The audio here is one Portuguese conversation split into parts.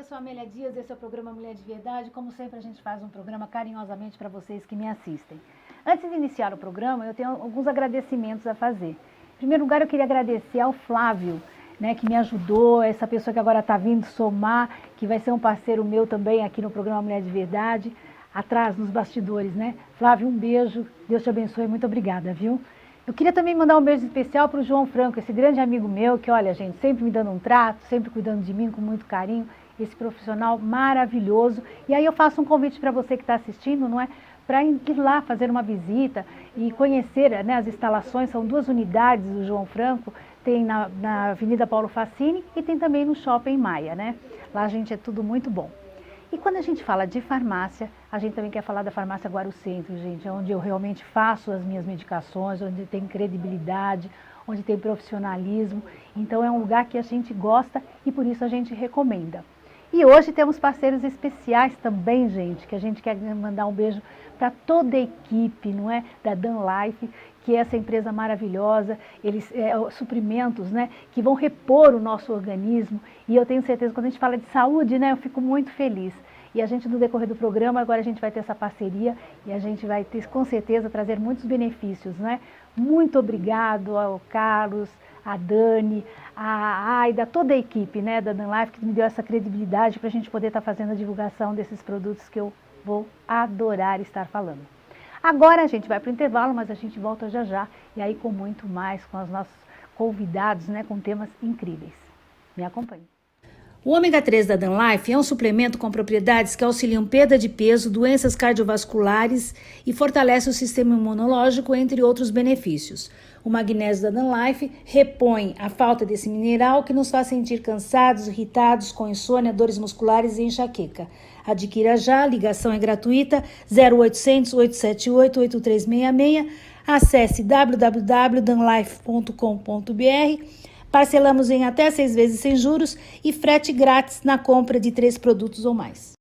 sou a Amélia Dias, esse é o programa Mulher de Verdade. Como sempre, a gente faz um programa carinhosamente para vocês que me assistem. Antes de iniciar o programa, eu tenho alguns agradecimentos a fazer. Em primeiro lugar, eu queria agradecer ao Flávio, né, que me ajudou, essa pessoa que agora está vindo somar, que vai ser um parceiro meu também aqui no programa Mulher de Verdade, atrás, nos bastidores, né? Flávio, um beijo, Deus te abençoe, muito obrigada, viu? Eu queria também mandar um beijo especial para o João Franco, esse grande amigo meu, que olha, gente, sempre me dando um trato, sempre cuidando de mim com muito carinho, esse profissional maravilhoso. E aí eu faço um convite para você que está assistindo, não é? Para ir lá fazer uma visita e conhecer, né, as instalações. São 2 unidades do João Franco, tem na Avenida Paulo Facini e tem também no Shopping Maia, né? Lá, gente, é tudo muito bom. E quando a gente fala de farmácia, a gente também quer falar da farmácia Guarucentro, gente, onde eu realmente faço as minhas medicações, onde tem credibilidade, onde tem profissionalismo. Então é um lugar que a gente gosta e por isso a gente recomenda. E hoje temos parceiros especiais também, gente, que a gente quer mandar um beijo para toda a equipe, não é? Da Dan Life, que é essa empresa maravilhosa, eles suprimentos, né, que vão repor o nosso organismo. E eu tenho certeza, quando a gente fala de saúde, né, eu fico muito feliz. E a gente, no decorrer do programa, agora a gente vai ter essa parceria e a gente vai ter, com certeza, trazer muitos benefícios, né? Muito obrigado ao Carlos, a Dani, a Aida, toda a equipe, né, da Dan Life, que me deu essa credibilidade para a gente poder estar fazendo a divulgação desses produtos que eu vou adorar estar falando. Agora a gente vai para o intervalo, mas a gente volta já já, e aí com muito mais, com os nossos convidados, né, com temas incríveis. Me acompanhe. O ômega 3 da Dan Life é um suplemento com propriedades que auxiliam perda de peso, doenças cardiovasculares e fortalece o sistema imunológico, entre outros benefícios. O magnésio da Dan Life repõe a falta desse mineral que nos faz sentir cansados, irritados, com insônia, dores musculares e enxaqueca. Adquira já, a ligação é gratuita, 0800 878 8366. Acesse www.danlife.com.br. Parcelamos em até 6 vezes sem juros e frete grátis na compra de 3 produtos ou mais.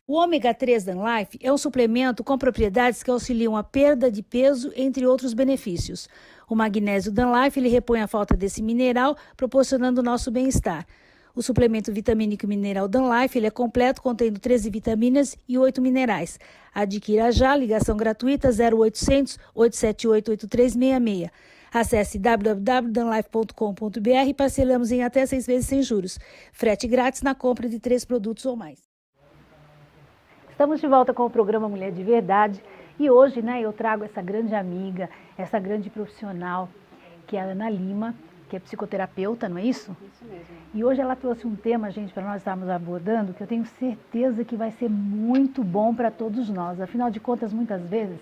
O ômega 3 Dan Life é um suplemento com propriedades que auxiliam a perda de peso, entre outros benefícios. O magnésio Dan Life ele repõe a falta desse mineral, proporcionando o nosso bem-estar. O suplemento vitamínico e mineral Dan Life ele é completo, contendo 13 vitaminas e 8 minerais. Adquira já, ligação gratuita 0800 878 8366. Acesse www.danlife.com.br e parcelamos em até 6 vezes sem juros. Frete grátis na compra de 3 produtos ou mais. Estamos de volta com o programa Mulher de Verdade e hoje, né, eu trago essa grande amiga, essa grande profissional, que é a Ana Lima, que é psicoterapeuta, não é isso? Isso mesmo. E hoje ela trouxe um tema, gente, para nós estarmos abordando, que eu tenho certeza que vai ser muito bom para todos nós. Afinal de contas, muitas vezes,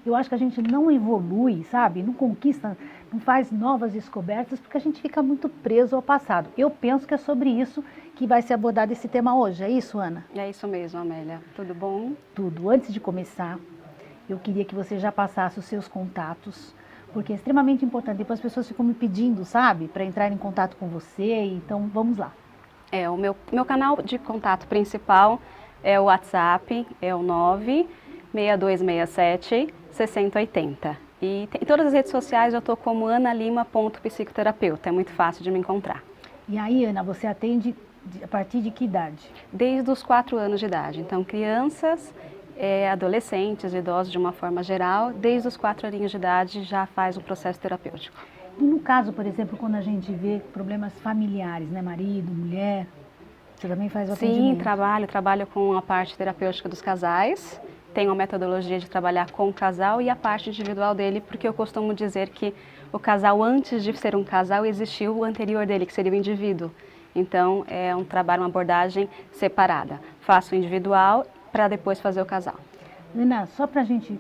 eu acho que a gente não evolui, sabe? Não conquista, não faz novas descobertas, porque a gente fica muito preso ao passado. Eu penso que é sobre isso que vai ser abordado esse tema hoje. É isso, Ana? É isso mesmo, Amélia. Tudo bom? Tudo. Antes de começar, eu queria que você já passasse os seus contatos, porque é extremamente importante. Depois as pessoas ficam me pedindo, sabe, para entrar em contato com você. Então, vamos lá. O meu canal de contato principal é o WhatsApp, é o 96267-6080. E em todas as redes sociais eu estou como analima.psicoterapeuta, é muito fácil de me encontrar. E aí, Ana, você atende a partir de que idade? Desde os 4 anos de idade. Então, crianças, adolescentes, idosos de uma forma geral, desde os 4 aninhos de idade já faz o processo terapêutico. E no caso, por exemplo, quando a gente vê problemas familiares, né, marido, mulher, você também faz o atendimento? Sim, trabalho com a parte terapêutica dos casais, tenho uma metodologia de trabalhar com o casal e a parte individual dele, porque eu costumo dizer que o casal, antes de ser um casal, existiu o anterior dele, que seria o indivíduo. Então, é um trabalho, uma abordagem separada. Faço o individual para depois fazer o casal. Ana, só para a gente,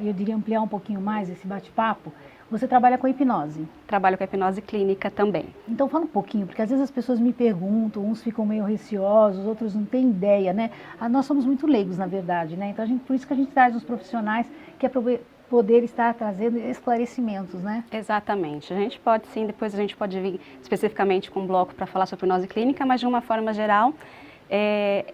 eu diria, ampliar um pouquinho mais esse bate-papo, você trabalha com hipnose? Trabalho com a hipnose clínica também. Então fala um pouquinho, porque às vezes as pessoas me perguntam, uns ficam meio receosos, outros não têm ideia, né? Nós somos muito leigos, na verdade, né? Então por isso que a gente traz os profissionais, que é para poder estar trazendo esclarecimentos, né? Exatamente. A gente pode sim, depois a gente pode vir especificamente com um bloco para falar sobre hipnose clínica, mas de uma forma geral,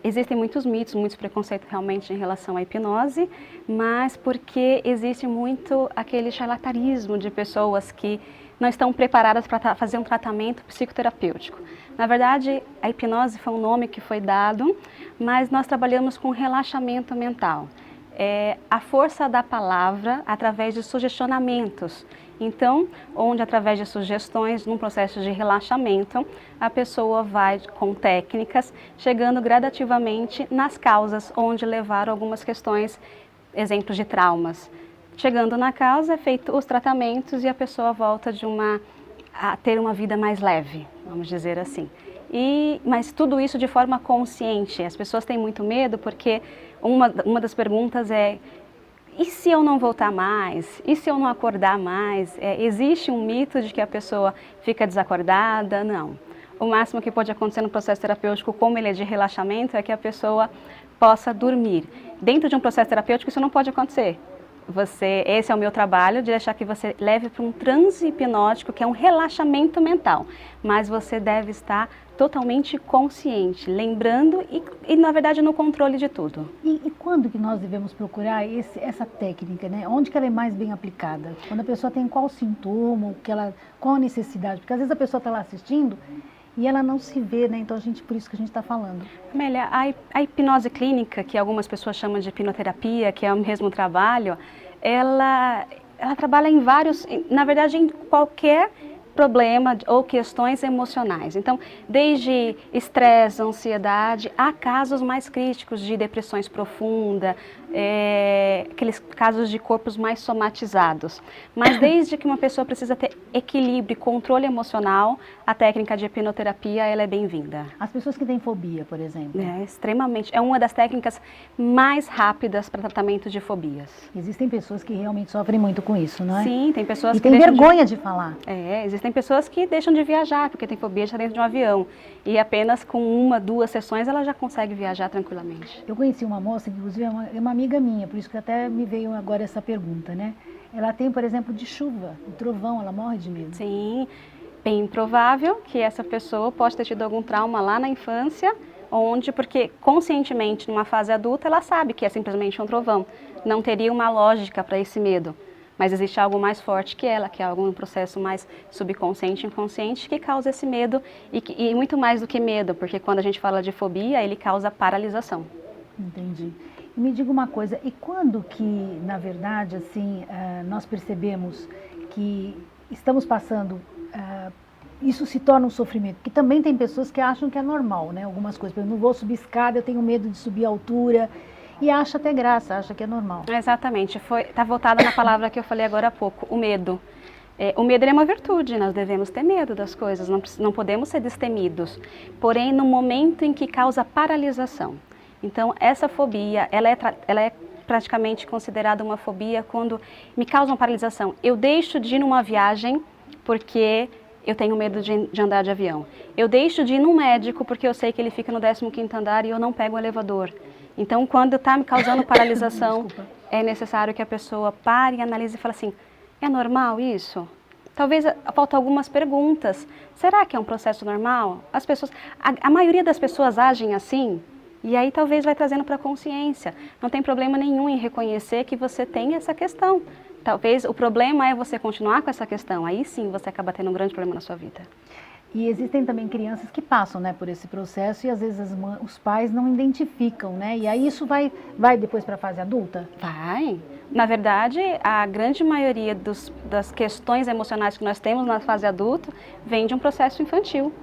existem muitos mitos, muitos preconceitos realmente em relação à hipnose, mas porque existe muito aquele charlatanismo de pessoas que não estão preparadas para fazer um tratamento psicoterapêutico. Na verdade, a hipnose foi um nome que foi dado, mas nós trabalhamos com relaxamento mental. A força da palavra através de sugestionamentos. Então, onde através de sugestões, num processo de relaxamento, a pessoa vai com técnicas, chegando gradativamente nas causas, onde levaram algumas questões, exemplos de traumas. Chegando na causa, é feito os tratamentos e a pessoa volta a ter uma vida mais leve, vamos dizer assim. Mas tudo isso de forma consciente. As pessoas têm muito medo porque uma das perguntas é: e se eu não voltar mais? E se eu não acordar mais? Existe um mito de que a pessoa fica desacordada? Não. O máximo que pode acontecer no processo terapêutico, como ele é de relaxamento, é que a pessoa possa dormir. Dentro de um processo terapêutico isso não pode acontecer. Esse é o meu trabalho, de deixar que você leve para um transe hipnótico, que é um relaxamento mental. Mas você deve estar totalmente consciente, lembrando e na verdade, no controle de tudo. E quando que nós devemos procurar essa técnica, né? Onde que ela é mais bem aplicada? Quando a pessoa tem qual sintoma, qual a necessidade? Porque às vezes a pessoa está lá assistindo e ela não se vê, né? Então, por isso que a gente está falando. Amélia, a hipnose clínica, que algumas pessoas chamam de hipnoterapia, que é o mesmo trabalho, ela trabalha na verdade, em qualquer problema ou questões emocionais. Então, desde estresse, ansiedade, há casos mais críticos de depressões profundas, aqueles casos de corpos mais somatizados. Mas desde que uma pessoa precisa ter equilíbrio e controle emocional, a técnica de hipnoterapia ela é bem-vinda. As pessoas que têm fobia, por exemplo. Extremamente. É uma das técnicas mais rápidas para tratamento de fobias. Existem pessoas que realmente sofrem muito com isso, não é? Sim, tem pessoas que têm vergonha de falar. Existem pessoas que deixam de viajar porque tem fobia de estar dentro de um avião. E apenas com 1, 2 sessões ela já consegue viajar tranquilamente. Eu conheci uma moça, que inclusive é uma amiga minha, por isso que até me veio agora essa pergunta, né? Ela tem, por exemplo, de chuva, de trovão, ela morre de medo. Sim, bem provável que essa pessoa possa ter tido algum trauma lá na infância, porque conscientemente, numa fase adulta, ela sabe que é simplesmente um trovão. Não teria uma lógica para esse medo. Mas existe algo mais forte que ela, que é algum processo mais subconsciente, inconsciente, que causa esse medo e muito mais do que medo, porque quando a gente fala de fobia, ele causa paralisação. Entendi. E me diga uma coisa, e quando que, na verdade, assim, nós percebemos que estamos passando, isso se torna um sofrimento? Porque também tem pessoas que acham que é normal, né? Algumas coisas, por exemplo, não vou subir escada, eu tenho medo de subir a altura. E acha até graça, acha que é normal. Exatamente, está voltada na palavra que eu falei agora há pouco, o medo. O medo é uma virtude, nós devemos ter medo das coisas, não podemos ser destemidos. Porém, no momento em que causa paralisação. Então, essa fobia, ela é praticamente considerada uma fobia quando me causa uma paralisação. Eu deixo de ir numa viagem porque eu tenho medo de andar de avião. Eu deixo de ir num médico porque eu sei que ele fica no 15º andar e eu não pego o elevador. Então, quando está me causando paralisação, é necessário que a pessoa pare e analise e fale assim, é normal isso? Talvez faltam algumas perguntas. Será que é um processo normal? As pessoas, a maioria das pessoas agem assim, e aí talvez vai trazendo para a consciência. Não tem problema nenhum em reconhecer que você tem essa questão. Talvez o problema é você continuar com essa questão. Aí sim você acaba tendo um grande problema na sua vida. E existem também crianças que passam, né, por esse processo e às vezes os pais não identificam, né? E aí isso vai depois para a fase adulta? Vai. Na verdade, a grande maioria das questões emocionais que nós temos na fase adulta vem de um processo infantil.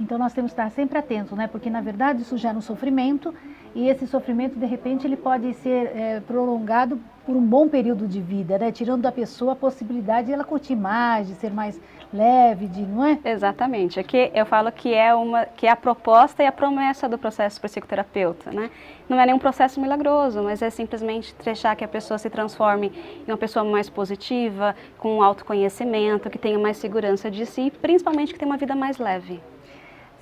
Então nós temos que estar sempre atentos, né? Porque na verdade isso gera um sofrimento e esse sofrimento de repente ele pode ser prolongado por um bom período de vida, né? Tirando da pessoa a possibilidade de ela curtir mais, de ser mais leve, não é? Exatamente. Aqui eu falo que é a proposta e a promessa do processo psicoterapeuta, né? Não é nenhum processo milagroso, mas é simplesmente deixar que a pessoa se transforme em uma pessoa mais positiva, com autoconhecimento, que tenha mais segurança de si, principalmente que tenha uma vida mais leve.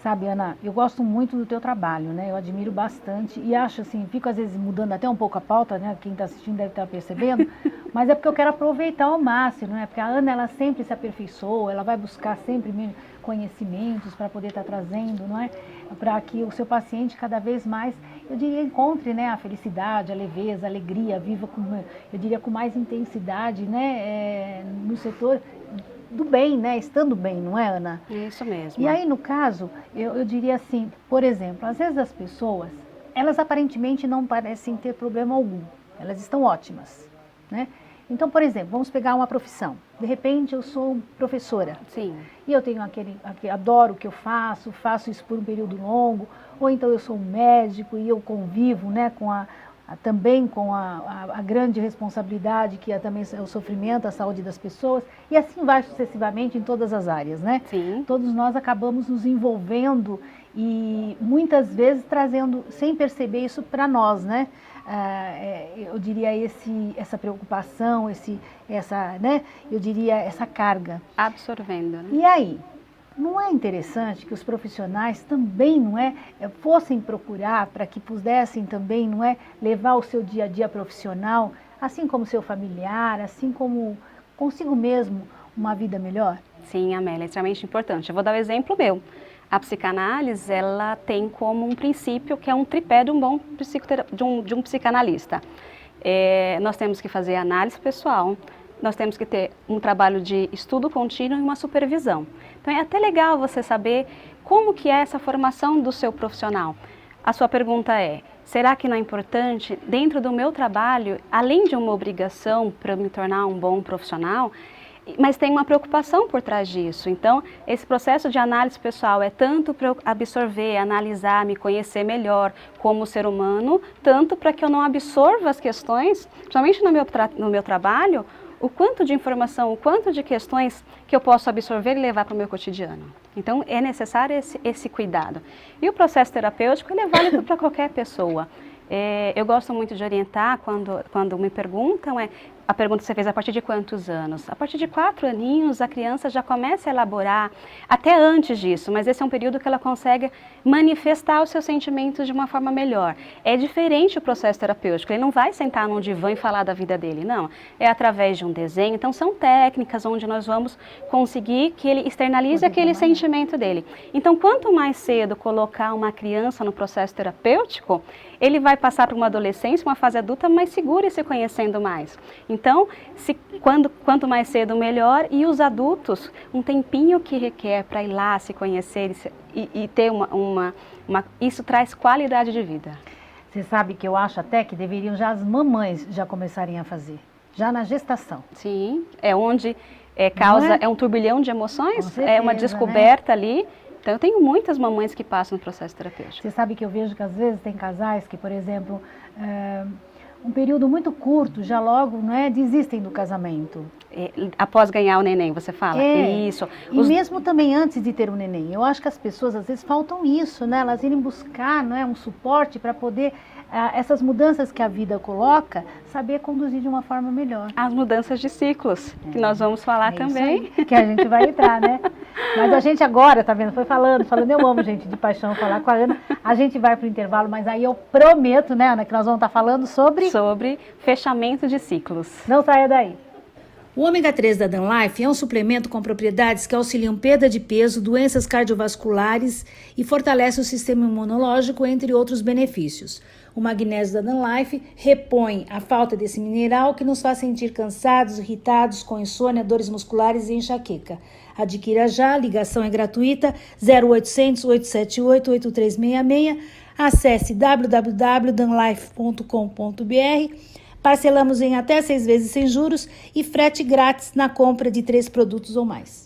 Sabe, Ana, eu gosto muito do teu trabalho, né? Eu admiro bastante e acho assim, fico às vezes mudando até um pouco a pauta, né? Quem está assistindo deve estar percebendo, mas é porque eu quero aproveitar ao máximo, né? Porque a Ana, ela sempre se aperfeiçoa, ela vai buscar sempre conhecimentos para poder estar trazendo, não é? Para que o seu paciente cada vez mais, eu diria, encontre, né, a felicidade, a leveza, a alegria, viva com, eu diria, com mais intensidade, né? No setor do bem, né? Estando bem, não é, Ana? Isso mesmo. E aí, no caso, eu diria assim, por exemplo, às vezes as pessoas, elas aparentemente não parecem ter problema algum, elas estão ótimas, né? Então, por exemplo, vamos pegar uma profissão. De repente, eu sou professora. Sim. E eu tenho adoro o que eu faço isso por um período longo, ou então eu sou um médico e eu convivo, né, também com a grande responsabilidade que é também o sofrimento, a saúde das pessoas, e assim vai sucessivamente em todas as áreas, né? Sim. Todos nós acabamos nos envolvendo e muitas vezes trazendo, sem perceber isso para nós, né? Eu diria essa preocupação, né? Eu diria essa carga. Absorvendo, né? E aí? Não é interessante que os profissionais também, fossem procurar para que pudessem também, levar o seu dia a dia profissional, assim como seu familiar, assim como consigo mesmo, uma vida melhor? Sim, Amélia, é extremamente importante. Eu vou dar um exemplo meu. A psicanálise, ela tem como um princípio que é um tripé de um bom de um psicanalista. Nós temos que fazer análise pessoal, nós temos que ter um trabalho de estudo contínuo e uma supervisão. Então é até legal você saber como que é essa formação do seu profissional. A sua pergunta é, será que não é importante, dentro do meu trabalho, além de uma obrigação para me tornar um bom profissional, mas tem uma preocupação por trás disso. Então, esse processo de análise pessoal é tanto para eu absorver, analisar, me conhecer melhor como ser humano, tanto para que eu não absorva as questões, principalmente no meu trabalho, o quanto de informação, o quanto de questões que eu posso absorver e levar para o meu cotidiano. Então, é necessário esse cuidado. E o processo terapêutico, ele é válido para qualquer pessoa. Eu gosto muito de orientar quando me perguntam, a pergunta que você fez, a partir de quantos anos? A partir de 4 aninhos, a criança já começa a elaborar, até antes disso, mas esse é um período que ela consegue manifestar os seus sentimentos de uma forma melhor. É diferente o processo terapêutico, ele não vai sentar num divã e falar da vida dele, não. É através de um desenho, então são técnicas onde nós vamos conseguir que ele externalize aquele sentimento dele. Então, quanto mais cedo colocar uma criança no processo terapêutico, ele vai passar por uma adolescência, uma fase adulta mais segura e se conhecendo mais. Então, quanto mais cedo, melhor. E os adultos, um tempinho que requer para ir lá se conhecer e ter isso traz qualidade de vida. Você sabe que eu acho até que deveriam já as mamães já começarem a fazer, já na gestação. Sim, é onde é um turbilhão de emoções, certeza, é uma descoberta, né? Ali. Então, eu tenho muitas mamães que passam no processo terapêutico. Você sabe que eu vejo que às vezes tem casais que, por exemplo, um período muito curto, já logo desistem do casamento. Após ganhar o neném, você fala? Isso. E mesmo também antes de ter o neném. Eu acho que as pessoas, às vezes, faltam isso, né? Elas irem buscar um suporte para poder essas mudanças que a vida coloca, saber conduzir de uma forma melhor. As mudanças de ciclos, que nós vamos falar também. Que a gente vai entrar, né? Mas a gente agora, tá vendo, foi falando, eu amo, gente, de paixão falar com a Ana. A gente vai para o intervalo, mas aí eu prometo, né, Ana, que nós vamos estar falando sobre fechamento de ciclos. Não saia daí. O ômega 3 da Danlife é um suplemento com propriedades que auxiliam perda de peso, doenças cardiovasculares e fortalece o sistema imunológico, entre outros benefícios. O magnésio da Danlife repõe a falta desse mineral que nos faz sentir cansados, irritados, com insônia, dores musculares e enxaqueca. Adquira já, a ligação é gratuita, 0800 878 8366. Acesse www.danlife.com.br. Parcelamos em até 6 vezes sem juros e frete grátis na compra de 3 produtos ou mais.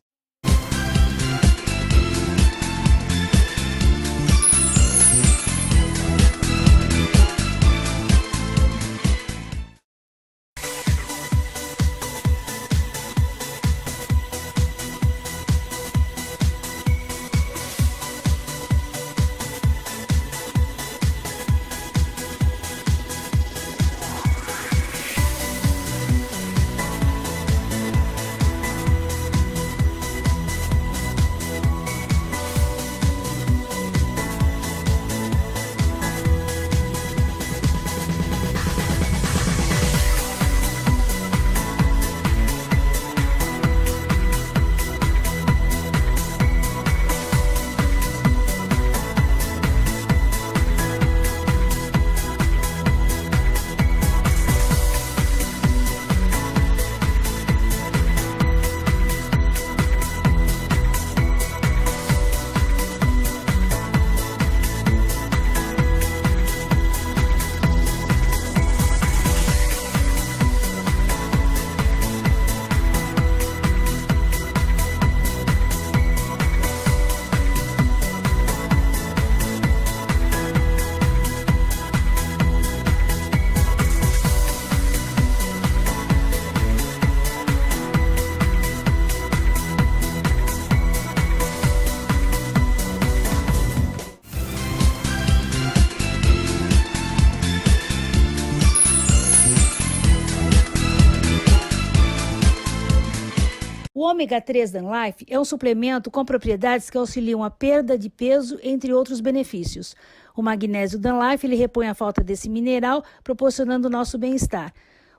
O ômega 3 Danlife é um suplemento com propriedades que auxiliam a perda de peso, entre outros benefícios. O magnésio Danlife ele repõe a falta desse mineral, proporcionando o nosso bem-estar.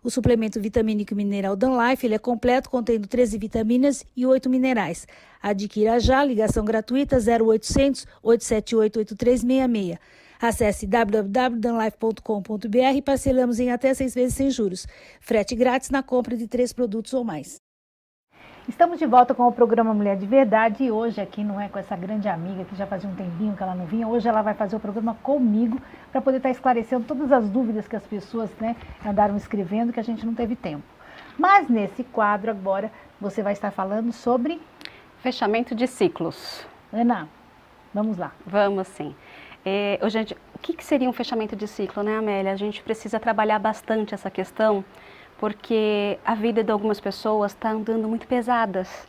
O suplemento vitamínico e mineral Danlife ele é completo, contendo 13 vitaminas e 8 minerais. Adquira já, ligação gratuita 0800 878 8366. Acesse www.danlife.com.br e parcelamos em até 6 vezes sem juros. Frete grátis na compra de 3 produtos ou mais. Estamos de volta com o programa Mulher de Verdade e hoje aqui não é com essa grande amiga que já fazia um tempinho que ela não vinha, hoje ela vai fazer o programa comigo para poder estar esclarecendo todas as dúvidas que as pessoas andaram escrevendo que a gente não teve tempo. Mas nesse quadro agora você vai estar falando sobre... Fechamento de ciclos. Ana, vamos lá. Vamos sim. Gente, o que seria um fechamento de ciclo, né, Amélia? A gente precisa trabalhar bastante essa questão, porque a vida de algumas pessoas está andando muito pesadas.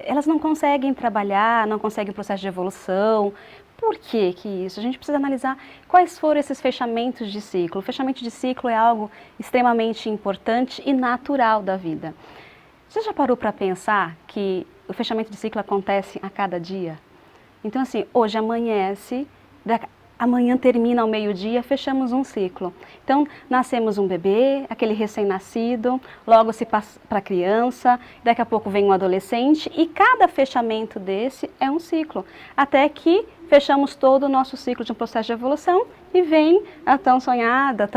Elas não conseguem trabalhar, não conseguem o processo de evolução. Por que isso? A gente precisa analisar quais foram esses fechamentos de ciclo. O fechamento de ciclo é algo extremamente importante e natural da vida. Você já parou para pensar que o fechamento de ciclo acontece a cada dia? Então, assim, hoje amanhece, amanhã termina ao meio-dia, fechamos um ciclo. Então, nascemos um bebê, aquele recém-nascido, logo se passa para a criança, daqui a pouco vem um adolescente e cada fechamento desse é um ciclo. Até que fechamos todo o nosso ciclo de um processo de evolução e vem a tão sonhada,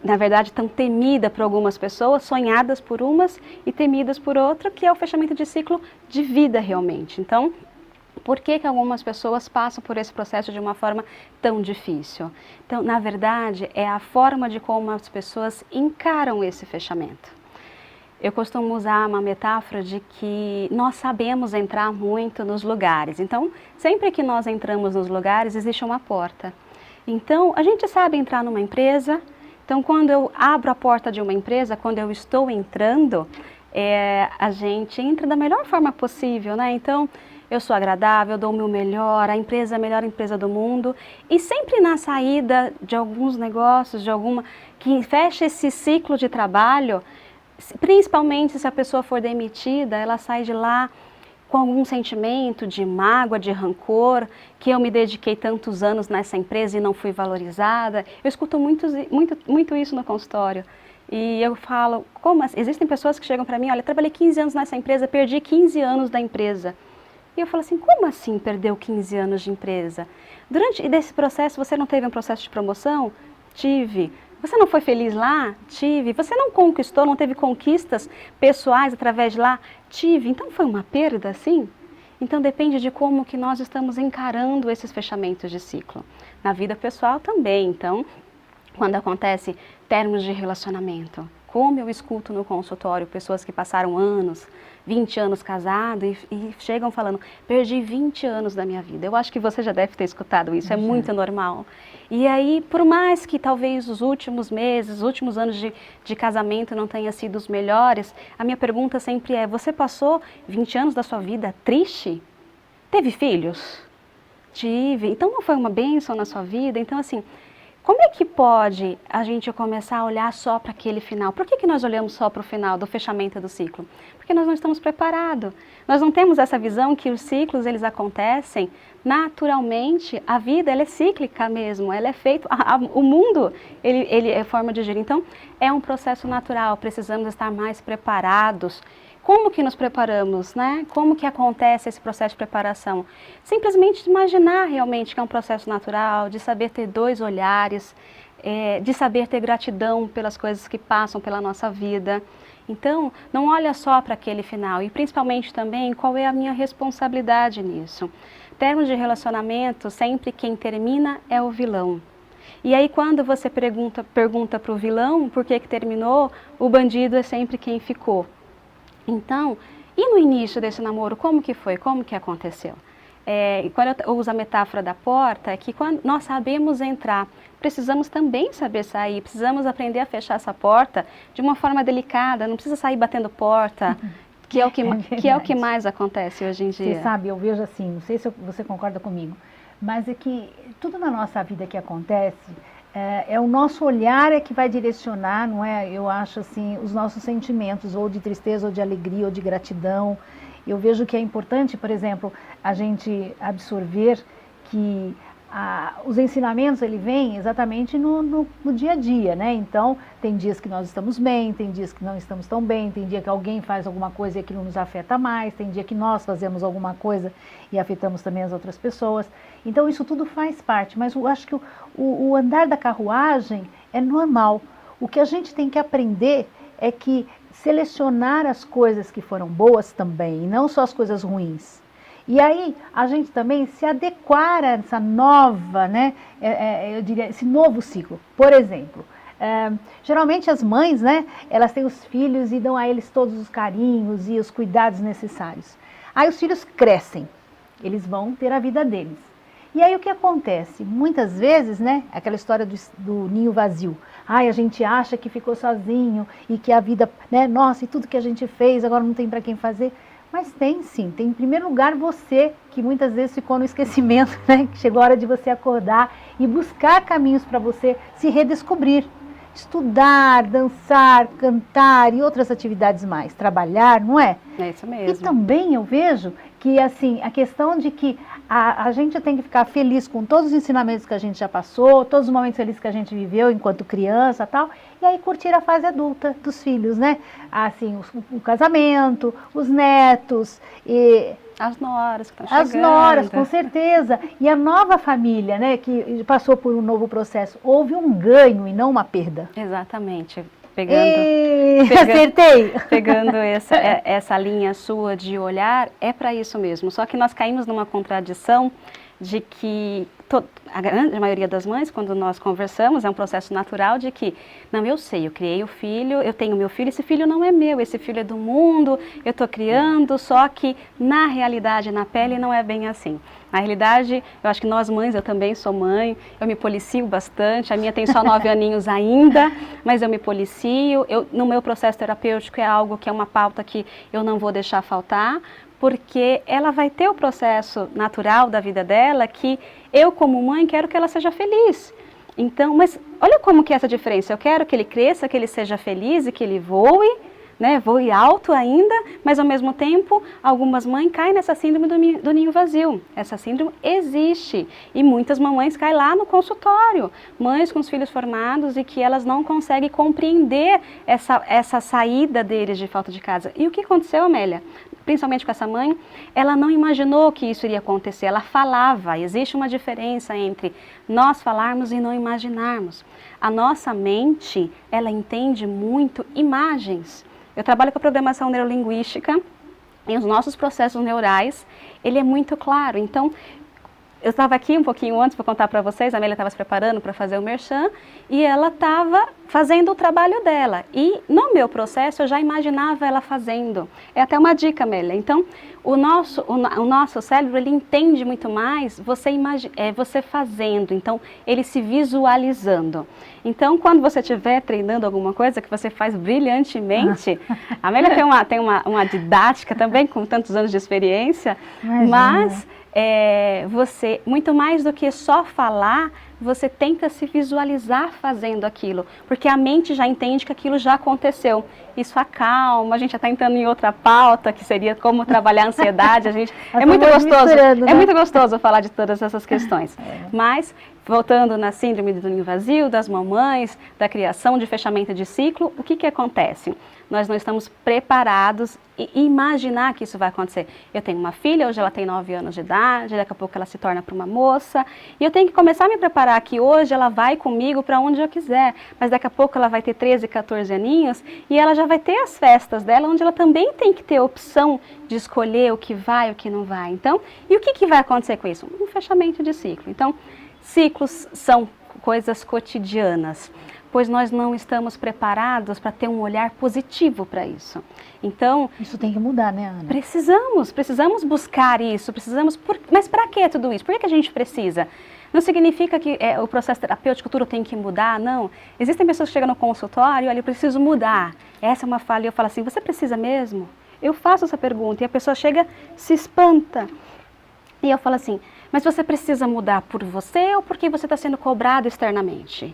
na verdade, tão temida por algumas pessoas, sonhadas por umas e temidas por outras, que é o fechamento de ciclo de vida realmente. Então, por que algumas pessoas passam por esse processo de uma forma tão difícil? Então, na verdade, é a forma de como as pessoas encaram esse fechamento. Eu costumo usar uma metáfora de que nós sabemos entrar muito nos lugares. Então, sempre que nós entramos nos lugares, existe uma porta. Então, a gente sabe entrar numa empresa. Então, quando eu abro a porta de uma empresa, quando eu estou entrando, a gente entra da melhor forma possível, né? Então, eu sou agradável, eu dou o meu melhor, a empresa é a melhor empresa do mundo. E sempre na saída de alguns negócios, que fecha esse ciclo de trabalho, principalmente se a pessoa for demitida, ela sai de lá com algum sentimento de mágoa, de rancor, que eu me dediquei tantos anos nessa empresa e não fui valorizada. Eu escuto muito isso no consultório. E eu falo, como assim? Existem pessoas que chegam para mim, olha, trabalhei 15 anos nessa empresa, perdi 15 anos da empresa. E eu falo assim, como assim perdeu 15 anos de empresa? Durante desse processo, você não teve um processo de promoção? Tive. Você não foi feliz lá? Tive. Você não conquistou, não teve conquistas pessoais através de lá? Tive. Então foi uma perda, sim? Então depende de como que nós estamos encarando esses fechamentos de ciclo. Na vida pessoal também, então, quando acontece termos de relacionamento, como eu escuto no consultório pessoas que passaram anos, 20 anos casados e chegam falando, perdi 20 anos da minha vida. Eu acho que você já deve ter escutado isso, é muito normal. E aí, por mais que talvez os últimos meses, os últimos anos de casamento não tenham sido os melhores, a minha pergunta sempre é, você passou 20 anos da sua vida triste? Teve filhos? Tive. Então não foi uma bênção na sua vida? Então assim, como é que pode a gente começar a olhar só para aquele final? Por que nós olhamos só para o final do fechamento do ciclo? Porque nós não estamos preparados. Nós não temos essa visão que os ciclos eles acontecem naturalmente. A vida ela é cíclica mesmo, ela é feita, o mundo ele é forma de girar. Então é um processo natural, precisamos estar mais preparados. Como que nos preparamos, né? Como que acontece esse processo de preparação? Simplesmente imaginar realmente que é um processo natural, de saber ter dois olhares, de saber ter gratidão pelas coisas que passam pela nossa vida. Então, não olha só para aquele final e principalmente também qual é a minha responsabilidade nisso. Em termos de relacionamento, sempre quem termina é o vilão. E aí quando você pergunta para o vilão por que terminou, o bandido é sempre quem ficou. Então, e no início desse namoro, como que foi? Como que aconteceu? Quando eu uso a metáfora da porta, é que quando nós sabemos entrar, precisamos também saber sair, precisamos aprender a fechar essa porta de uma forma delicada, não precisa sair batendo porta, que é o que mais acontece hoje em dia. Você sabe, eu vejo assim, não sei se você concorda comigo, mas é que tudo na nossa vida que acontece, é o nosso olhar que vai direcionar, não é? Eu acho assim, os nossos sentimentos, ou de tristeza, ou de alegria, ou de gratidão. Eu vejo que é importante, por exemplo, a gente absorver que os ensinamentos, ele vem exatamente no dia a dia, né? Então, tem dias que nós estamos bem, tem dias que não estamos tão bem, tem dia que alguém faz alguma coisa e aquilo nos afeta mais, tem dia que nós fazemos alguma coisa e afetamos também as outras pessoas. Então, isso tudo faz parte, mas eu acho que o andar da carruagem é normal. O que a gente tem que aprender é que selecionar as coisas que foram boas também, e não só as coisas ruins. E aí, a gente também se adequar a essa nova, né, eu diria, esse novo ciclo. Por exemplo, geralmente as mães, né, elas têm os filhos e dão a eles todos os carinhos e os cuidados necessários. Aí os filhos crescem, eles vão ter a vida deles. E aí o que acontece? Muitas vezes, né, aquela história do ninho vazio. Ai, a gente acha que ficou sozinho e que a vida, né, nossa, e tudo que a gente fez, agora não tem para quem fazer. Mas tem sim, tem em primeiro lugar você, que muitas vezes ficou no esquecimento, né? Que chegou a hora de você acordar e buscar caminhos para você se redescobrir. Estudar, dançar, cantar e outras atividades mais. Trabalhar, não é? É isso mesmo. E também eu vejo que assim, a questão de que a gente tem que ficar feliz com todos os ensinamentos que a gente já passou, todos os momentos felizes que a gente viveu enquanto criança e tal, e aí curtir a fase adulta dos filhos, né? Assim, o casamento, os netos, e as noras que estão chegando. As noras, com certeza. E a nova família, né, que passou por um novo processo. Houve um ganho e não uma perda. Exatamente. Acertei! Pegando essa linha sua de olhar, é para isso mesmo. Só que nós caímos numa contradição de que a grande maioria das mães, quando nós conversamos, é um processo natural de que, não, eu sei, eu criei o filho, eu tenho meu filho, esse filho não é meu, esse filho é do mundo, eu estou criando, só que na realidade, na pele, não é bem assim. Na realidade, eu acho que nós mães, eu também sou mãe, eu me policio bastante, a minha tem só 9 aninhos ainda, mas eu me policio, no meu processo terapêutico é algo que é uma pauta que eu não vou deixar faltar, porque ela vai ter o processo natural da vida dela que eu, como mãe, quero que ela seja feliz. Então, mas olha como que é essa diferença. Eu quero que ele cresça, que ele seja feliz e que ele voe, né, voe alto ainda, mas ao mesmo tempo, algumas mães caem nessa síndrome do ninho vazio. Essa síndrome existe e muitas mamães caem lá no consultório, mães com os filhos formados e que elas não conseguem compreender essa saída deles de falta de casa. E o que aconteceu, Amélia? Principalmente com essa mãe, ela não imaginou que isso iria acontecer, ela falava. Existe uma diferença entre nós falarmos e não imaginarmos. A nossa mente, ela entende muito imagens. Eu trabalho com a programação neurolinguística e os nossos processos neurais, ele é muito claro. Então, eu estava aqui um pouquinho antes para contar para vocês, a Amélia estava se preparando para fazer o merchan e ela estava fazendo o trabalho dela. E no meu processo eu já imaginava ela fazendo. É até uma dica, Amélia. Então, o nosso cérebro, ele entende muito mais você fazendo, então ele se visualizando. Então, quando você estiver treinando alguma coisa que você faz brilhantemente, a Amélia tem uma didática também com tantos anos de experiência, mas você, muito mais do que só falar, você tenta se visualizar fazendo aquilo, porque a mente já entende que aquilo já aconteceu. Isso acalma, a gente já está entrando em outra pauta, que seria como trabalhar a ansiedade. É muito gostoso, né? É muito gostoso falar de todas essas questões. Mas, voltando na síndrome do ninho vazio, das mamães, da criação, de fechamento de ciclo, o que acontece? Nós não estamos preparados e imaginar que isso vai acontecer. Eu tenho uma filha, hoje ela tem 9 anos de idade, daqui a pouco ela se torna para uma moça, e eu tenho que começar a me preparar que hoje ela vai comigo para onde eu quiser, mas daqui a pouco ela vai ter 13, 14 aninhos, e ela já vai ter as festas dela, onde ela também tem que ter a opção de escolher o que vai e o que não vai. Então, e o que vai acontecer com isso? Um fechamento de ciclo. Então, ciclos são coisas cotidianas, pois nós não estamos preparados para ter um olhar positivo para isso. Então, isso tem que mudar, né, Ana? Precisamos buscar isso, mas para que tudo isso? Por que a gente precisa? Não significa que o processo terapêutico tudo tem que mudar, não. Existem pessoas que chegam no consultório, olha, eu preciso mudar. Essa é uma falha, e eu falo assim, você precisa mesmo? Eu faço essa pergunta e a pessoa chega, se espanta. E eu falo assim, mas você precisa mudar por você ou porque você está sendo cobrado externamente?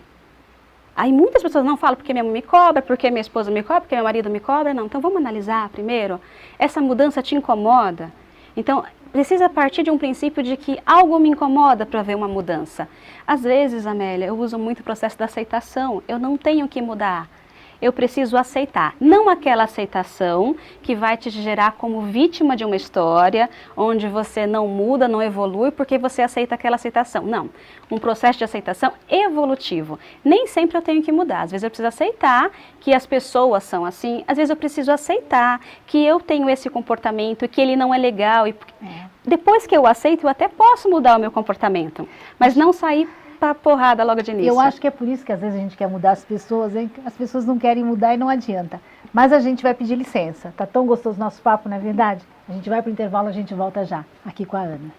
Aí muitas pessoas não falam porque minha mãe me cobra, porque minha esposa me cobra, porque meu marido me cobra. Não, então vamos analisar primeiro. Essa mudança te incomoda? Então, precisa partir de um princípio de que algo me incomoda para ver uma mudança. Às vezes, Amélia, eu uso muito o processo da aceitação. Eu não tenho que mudar. Eu preciso aceitar, não aquela aceitação que vai te gerar como vítima de uma história, onde você não muda, não evolui, porque você aceita aquela aceitação. Não, um processo de aceitação evolutivo. Nem sempre eu tenho que mudar, às vezes eu preciso aceitar que as pessoas são assim, às vezes eu preciso aceitar que eu tenho esse comportamento e que ele não é legal. Depois que eu aceito, eu até posso mudar o meu comportamento, mas não sair para porrada logo de início. Eu acho que é por isso que às vezes a gente quer mudar as pessoas, hein? As pessoas não querem mudar e não adianta. Mas a gente vai pedir licença. Tá tão gostoso o nosso papo, não é verdade? A gente vai para o intervalo, a gente volta já, aqui com a Ana.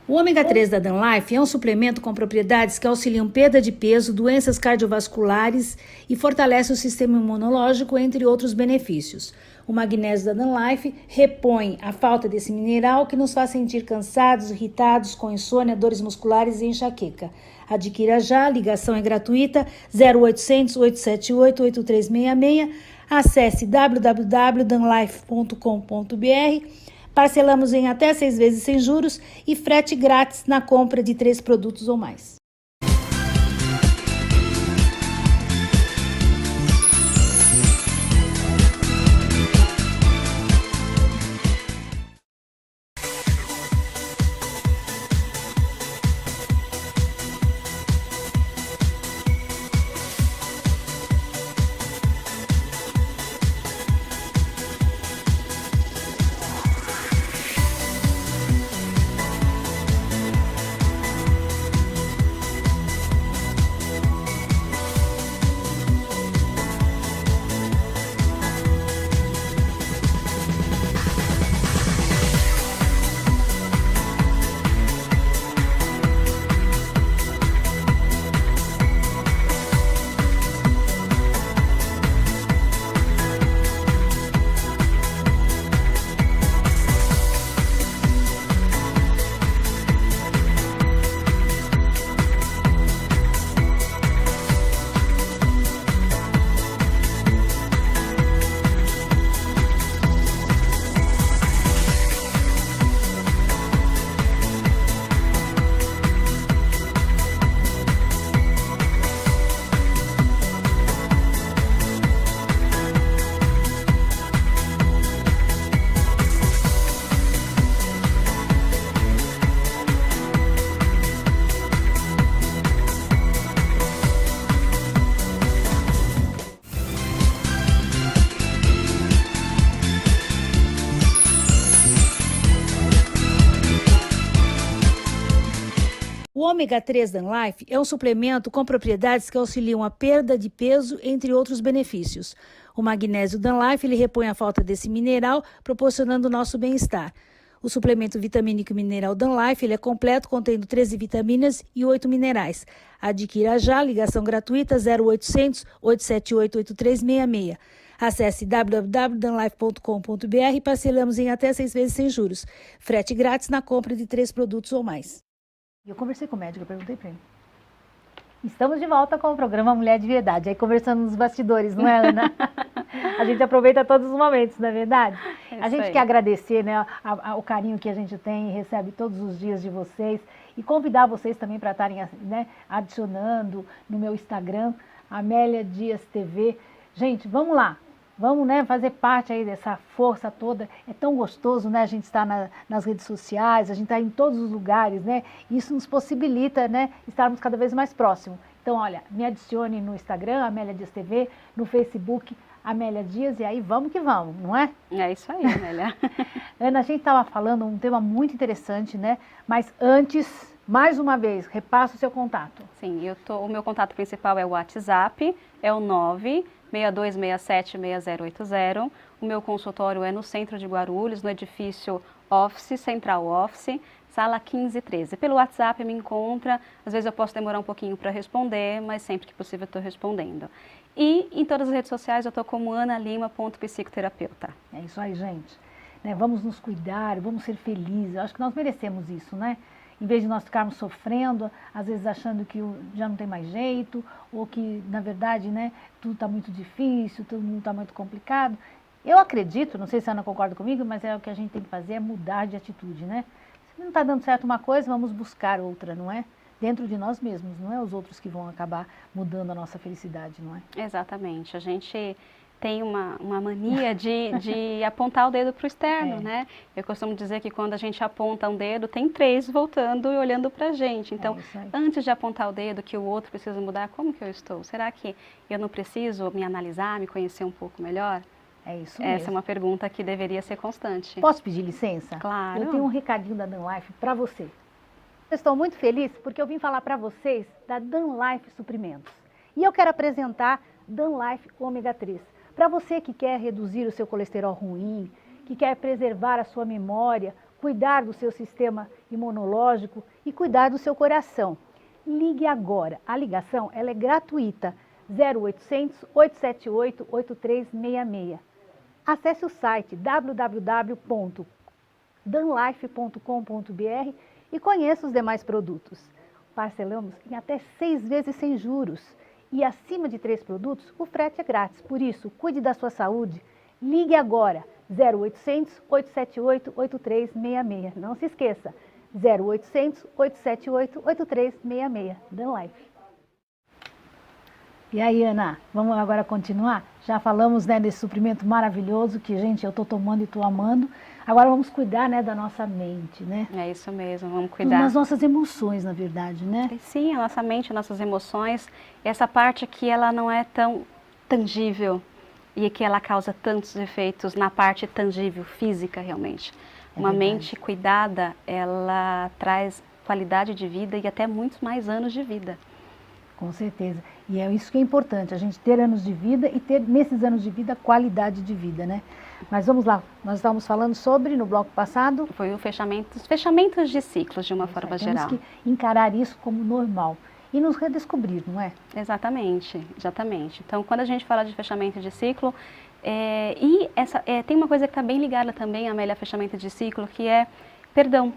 O ômega 3 da Danlife é um suplemento com propriedades que auxiliam perda de peso, doenças cardiovasculares e fortalece o sistema imunológico, entre outros benefícios. O magnésio da Danlife repõe a falta desse mineral que nos faz sentir cansados, irritados, com insônia, dores musculares e enxaqueca. Adquira já, a ligação é gratuita, 0800 878 8366. Acesse www.danlife.com.br. Parcelamos em até 6 vezes sem juros e frete grátis na compra de 3 produtos ou mais. O ômega 3 Dan Life é um suplemento com propriedades que auxiliam a perda de peso, entre outros benefícios. O magnésio Dan Life ele repõe a falta desse mineral, proporcionando o nosso bem-estar. O suplemento vitamínico mineral Dan Life ele é completo, contendo 13 vitaminas e 8 minerais. Adquira já, ligação gratuita 0800 878 8366. Acesse www.danlife.com.br e parcelamos em até 6 vezes sem juros. Frete grátis na compra de 3 produtos ou mais. Eu conversei com o médico, eu perguntei para ele. Estamos de volta com o programa Mulher de Verdade. Aí conversando nos bastidores, não é, Ana? A gente aproveita todos os momentos, não é verdade? A gente quer agradecer, né, o carinho que a gente tem e recebe todos os dias de vocês e convidar vocês também para estarem, né, adicionando no meu Instagram, Amélia Dias TV. Gente, vamos lá. Vamos, né, fazer parte aí dessa força toda. É tão gostoso, né, a gente estar nas redes sociais, a gente está em todos os lugares, né? Isso nos possibilita, né, estarmos cada vez mais próximos. Então, olha, me adicione no Instagram, Amélia Dias TV, no Facebook, Amélia Dias, e aí vamos que vamos, não é? É isso aí, Amélia. Ana, a gente estava falando um tema muito interessante, né? Mas antes, mais uma vez, repassa o seu contato. Sim, o meu contato principal é o WhatsApp, é o 962676080. O meu consultório é no centro de Guarulhos, no edifício Office, Central Office, sala 1513. Pelo WhatsApp me encontra, às vezes eu posso demorar um pouquinho para responder, mas sempre que possível eu estou respondendo. E em todas as redes sociais eu estou como analima.psicoterapeuta. É isso aí, gente. Né, vamos nos cuidar, vamos ser felizes. Eu acho que nós merecemos isso, né? Em vez de nós ficarmos sofrendo, às vezes achando que já não tem mais jeito, ou que, na verdade, né, tudo está muito difícil, tudo está muito complicado. Eu acredito, não sei se a Ana concorda comigo, mas o que a gente tem que fazer é mudar de atitude, né? Se não está dando certo uma coisa, vamos buscar outra, não é? Dentro de nós mesmos, não é os outros que vão acabar mudando a nossa felicidade, não é? Exatamente. A gente tem uma mania de apontar o dedo para o externo, né? Eu costumo dizer que quando a gente aponta um dedo, tem 3 voltando e olhando para a gente. Então, antes de apontar o dedo que o outro precisa mudar, como que eu estou? Será que eu não preciso me analisar, me conhecer um pouco melhor? É isso mesmo. Essa é uma pergunta que deveria ser constante. Posso pedir licença? Claro. Eu tenho um recadinho da Dan Life para você. Eu estou muito feliz porque eu vim falar para vocês da Dan Life Suprimentos. E eu quero apresentar Dan Life Ômega 3. Para você que quer reduzir o seu colesterol ruim, que quer preservar a sua memória, cuidar do seu sistema imunológico e cuidar do seu coração. Ligue agora. A ligação ela é gratuita. 0800 878 8366. Acesse o site www.danlife.com.br e conheça os demais produtos. Parcelamos em até 6 vezes sem juros. E acima de 3 produtos, o frete é grátis. Por isso, cuide da sua saúde. Ligue agora, 0800 878 8366. Não se esqueça, 0800 878 8366. Dan Life. E aí, Ana, vamos agora continuar? Já falamos, né, desse suprimento maravilhoso que, gente, eu estou tomando e estou amando. Agora vamos cuidar, né, da nossa mente, né? É isso mesmo, vamos cuidar. Das nossas emoções, na verdade, né? Sim, a nossa mente, nossas emoções, essa parte que ela não é tão tangível e que ela causa tantos efeitos na parte tangível, física realmente. Uma mente cuidada, ela traz qualidade de vida e até muitos mais anos de vida. Com certeza. E é isso que é importante, a gente ter anos de vida e ter, nesses anos de vida, qualidade de vida, né? Mas vamos lá, nós estávamos falando sobre, no bloco passado... Foi o fechamentos de ciclos, de uma forma geral. Temos que encarar isso como normal e nos redescobrir, não é? Exatamente, exatamente. Então, quando a gente fala de fechamento de ciclo, tem uma coisa que está bem ligada também, Amélia, a fechamento de ciclo, que é perdão.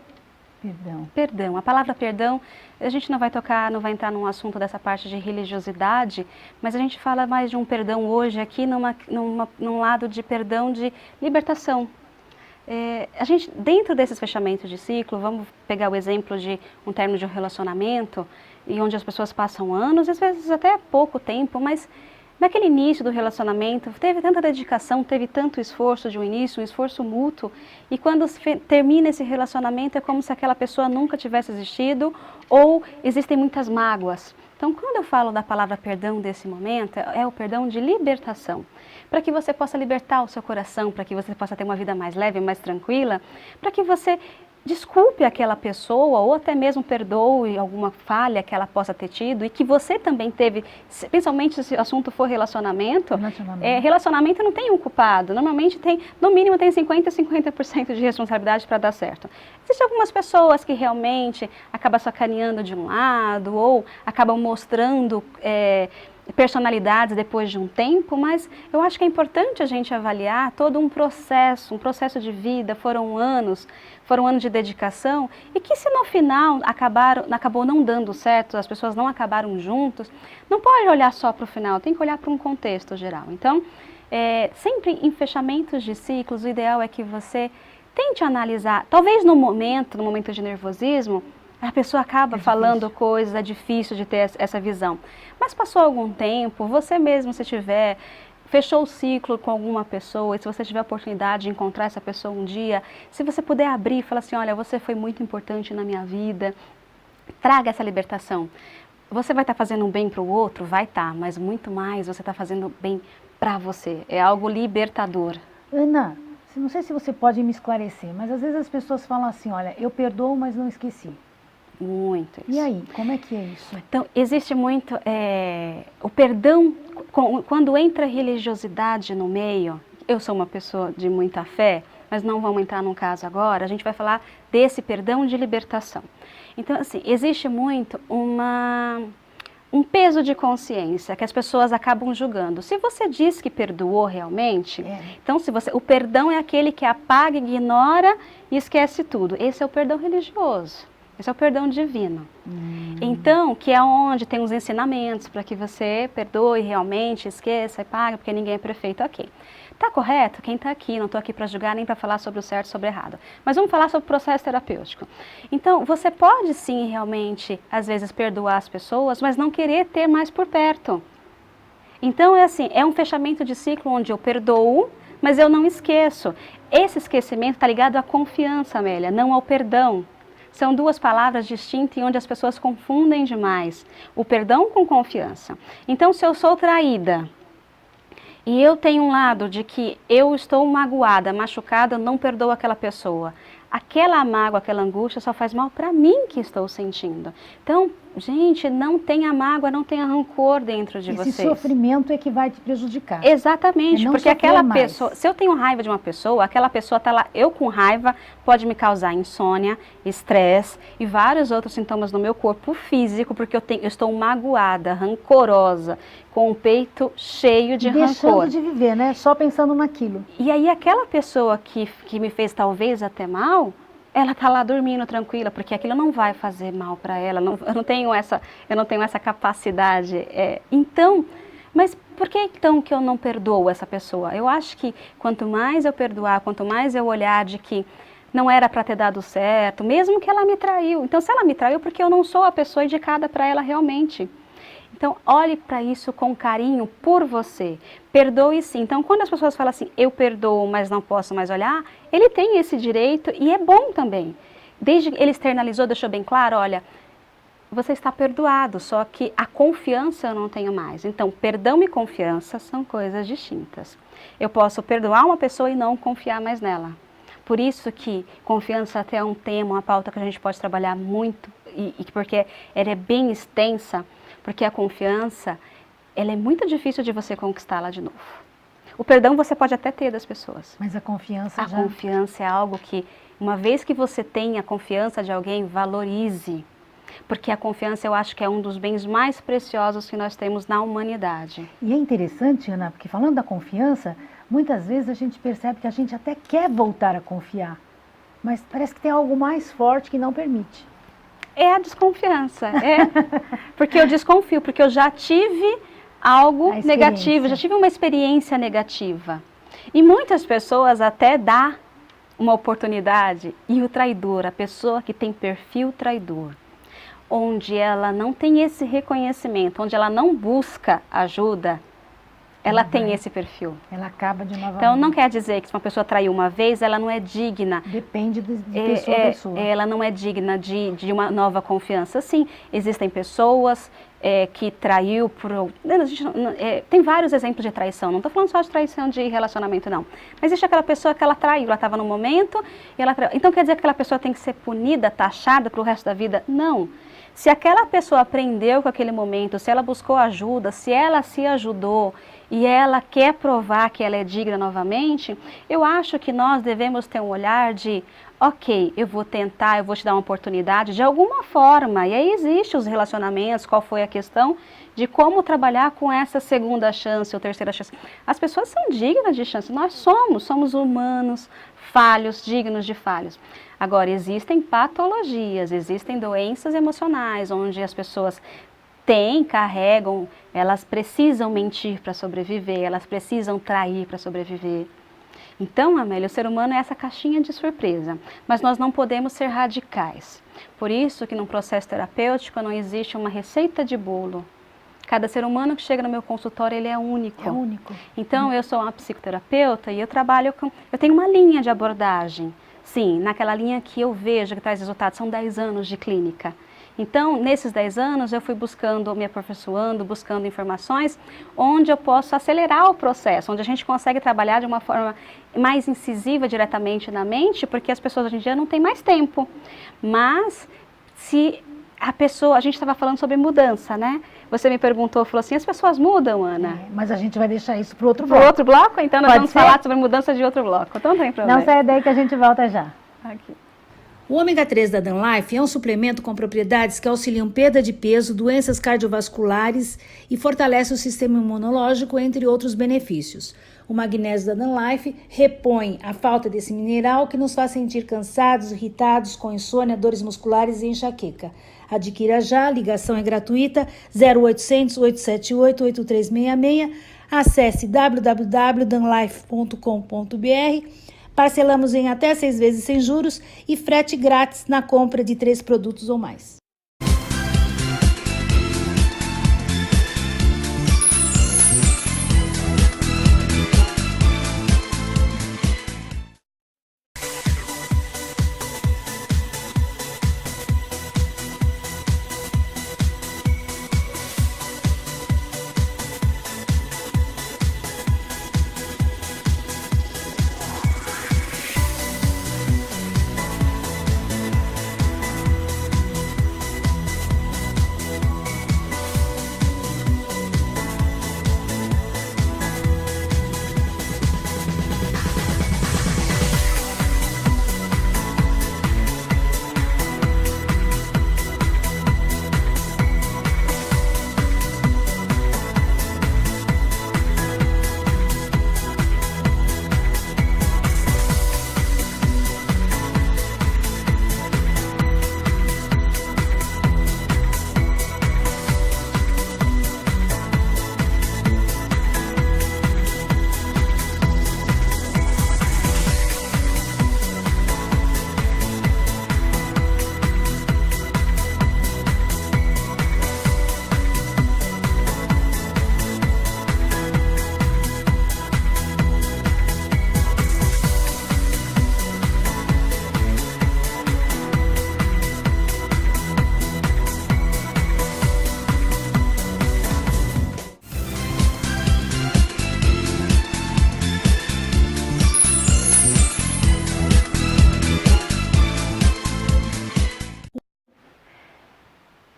Perdão. A palavra perdão, a gente não vai entrar num assunto dessa parte de religiosidade, mas a gente fala mais de um perdão hoje aqui num lado de perdão de libertação. A gente, dentro desses fechamentos de ciclo, vamos pegar o exemplo de um término de um relacionamento, e onde as pessoas passam anos, às vezes até pouco tempo, mas naquele início do relacionamento, teve tanta dedicação, teve tanto esforço de um início, um esforço mútuo, e quando termina esse relacionamento é como se aquela pessoa nunca tivesse existido, ou existem muitas mágoas. Então, quando eu falo da palavra perdão desse momento, é o perdão de libertação. Para que você possa libertar o seu coração, para que você possa ter uma vida mais leve, mais tranquila, para que você desculpe aquela pessoa ou até mesmo perdoe alguma falha que ela possa ter tido e que você também teve, principalmente se o assunto for relacionamento. Relacionamento não tem um culpado, normalmente tem, no mínimo tem 50% de responsabilidade para dar certo. Existem algumas pessoas que realmente acabam sacaneando de um lado ou acabam mostrando personalidades depois de um tempo, mas eu acho que é importante a gente avaliar todo um processo de vida, foram anos de dedicação, e que se no final acabou não dando certo, as pessoas não acabaram juntos, não pode olhar só para o final, tem que olhar para um contexto geral. Então, sempre em fechamentos de ciclos, o ideal é que você tente analisar, talvez no momento de nervosismo, a pessoa acaba falando coisas, é difícil de ter essa visão. Mas passou algum tempo, você mesmo, se tiver, fechou o ciclo com alguma pessoa, e se você tiver a oportunidade de encontrar essa pessoa um dia, se você puder abrir e falar assim, olha, você foi muito importante na minha vida, traga essa libertação. Você vai estar fazendo um bem para o outro? Vai estar, mas muito mais você está fazendo bem para você. É algo libertador. Ana, não sei se você pode me esclarecer, mas às vezes as pessoas falam assim, olha, eu perdoo, mas não esqueci. Muito isso. E aí, como é que é isso? Então, existe muito, o perdão, quando entra religiosidade no meio, eu sou uma pessoa de muita fé, mas não vamos entrar num caso agora, a gente vai falar desse perdão de libertação. Então, assim, existe muito um peso de consciência que as pessoas acabam julgando. Se você diz que perdoou realmente, então o perdão é aquele que apaga, ignora e esquece tudo. Esse é o perdão religioso. Esse é o perdão divino. Então, que é onde tem os ensinamentos para que você perdoe realmente, esqueça e pague, porque ninguém é perfeito aqui. Tá correto? Quem está aqui, não estou aqui para julgar nem para falar sobre o certo e sobre o errado. Mas vamos falar sobre o processo terapêutico. Então, você pode sim realmente, às vezes, perdoar as pessoas, mas não querer ter mais por perto. Então, é um fechamento de ciclo onde eu perdoo, mas eu não esqueço. Esse esquecimento está ligado à confiança, Amélia, não ao perdão. São duas palavras distintas e onde as pessoas confundem demais o perdão com confiança. Então, se eu sou traída e eu tenho um lado de que eu estou magoada, machucada, eu não perdoo aquela pessoa. Aquela mágoa, aquela angústia só faz mal para mim que estou sentindo. Então, gente, não tenha mágoa, não tenha rancor dentro de vocês. Esse sofrimento é que vai te prejudicar. Exatamente, porque aquela pessoa, se eu tenho raiva de uma pessoa, aquela pessoa está lá, eu com raiva, pode me causar insônia, estresse e vários outros sintomas no meu corpo físico, porque eu estou magoada, rancorosa, com o peito cheio de rancor. Deixando de viver, né? Só pensando naquilo. E aí aquela pessoa que me fez talvez até mal, ela está lá dormindo tranquila, porque aquilo não vai fazer mal para ela, eu não tenho essa capacidade. Então, mas por que então que eu não perdoo essa pessoa? Eu acho que quanto mais eu perdoar, quanto mais eu olhar de que não era para ter dado certo, mesmo que ela me traiu. Então, se ela me traiu, porque eu não sou a pessoa indicada para ela realmente. Então, olhe para isso com carinho por você. Perdoe sim. Então, quando as pessoas falam assim, eu perdoo, mas não posso mais olhar, ele tem esse direito e é bom também. Desde que ele externalizou, deixou bem claro, olha, você está perdoado, só que a confiança eu não tenho mais. Então, perdão e confiança são coisas distintas. Eu posso perdoar uma pessoa e não confiar mais nela. Por isso que confiança até é um tema, uma pauta que a gente pode trabalhar muito, porque ela é bem extensa, porque a confiança, ela é muito difícil de você conquistá-la de novo. O perdão você pode até ter das pessoas. Mas a confiança já... A confiança é algo que, uma vez que você tem a confiança de alguém, valorize. Porque a confiança eu acho que é um dos bens mais preciosos que nós temos na humanidade. E é interessante, Ana, porque falando da confiança, muitas vezes a gente percebe que a gente até quer voltar a confiar. Mas parece que tem algo mais forte que não permite. É a desconfiança, porque eu desconfio, porque eu já tive algo negativo, já tive uma experiência negativa. E muitas pessoas até dão uma oportunidade, e o traidor, a pessoa que tem perfil traidor, onde ela não tem esse reconhecimento, onde ela não busca ajuda, ela tem esse perfil. Ela acaba de novamente. Então, não quer dizer que se uma pessoa traiu uma vez, ela não é digna. Depende de pessoa a pessoa. Ela não é digna de uma nova confiança. Sim, existem pessoas que traiu por... tem vários exemplos de traição, não estou falando só de traição de relacionamento, não. Mas existe aquela pessoa que ela traiu, ela estava no momento, e ela traiu. Então, quer dizer que aquela pessoa tem que ser punida, taxada para o resto da vida? Não. Se aquela pessoa aprendeu com aquele momento, se ela buscou ajuda, se ela se ajudou e ela quer provar que ela é digna novamente, eu acho que nós devemos ter um olhar de, ok, eu vou tentar, eu vou te dar uma oportunidade de alguma forma. E aí existem os relacionamentos, qual foi a questão de como trabalhar com essa segunda chance ou terceira chance. As pessoas são dignas de chance, nós somos humanos, falhos, dignos de falhos. Agora, existem patologias, existem doenças emocionais, onde as pessoas carregam, elas precisam mentir para sobreviver, elas precisam trair para sobreviver. Então, Amélia, o ser humano é essa caixinha de surpresa, mas nós não podemos ser radicais. Por isso que num processo terapêutico não existe uma receita de bolo. Cada ser humano que chega no meu consultório, ele é único. É único. Então, eu sou uma psicoterapeuta e eu tenho uma linha de abordagem. Sim, naquela linha que eu vejo que traz resultados, são 10 anos de clínica. Então, nesses 10 anos, eu fui me aperfeiçoando, buscando informações onde eu posso acelerar o processo, onde a gente consegue trabalhar de uma forma mais incisiva diretamente na mente, porque as pessoas hoje em dia não têm mais tempo. Mas, se a gente estava falando sobre mudança, né? Você me perguntou, falou assim, as pessoas mudam, Ana? Mas a gente vai deixar isso para o outro bloco. Para outro bloco? Então, nós vamos ser? falar sobre mudança de outro bloco. Então, não tem problema. Não saia daí que a gente volta já. Aqui. O ômega 3 da Danlife é um suplemento com propriedades que auxiliam perda de peso, doenças cardiovasculares e fortalece o sistema imunológico, entre outros benefícios. O magnésio da Danlife repõe a falta desse mineral que nos faz sentir cansados, irritados, com insônia, dores musculares e enxaqueca. Adquira já, a ligação é gratuita, 0800 878 8366. Acesse www.danlife.com.br. Parcelamos em até 6 vezes sem juros e frete grátis na compra de 3 produtos ou mais.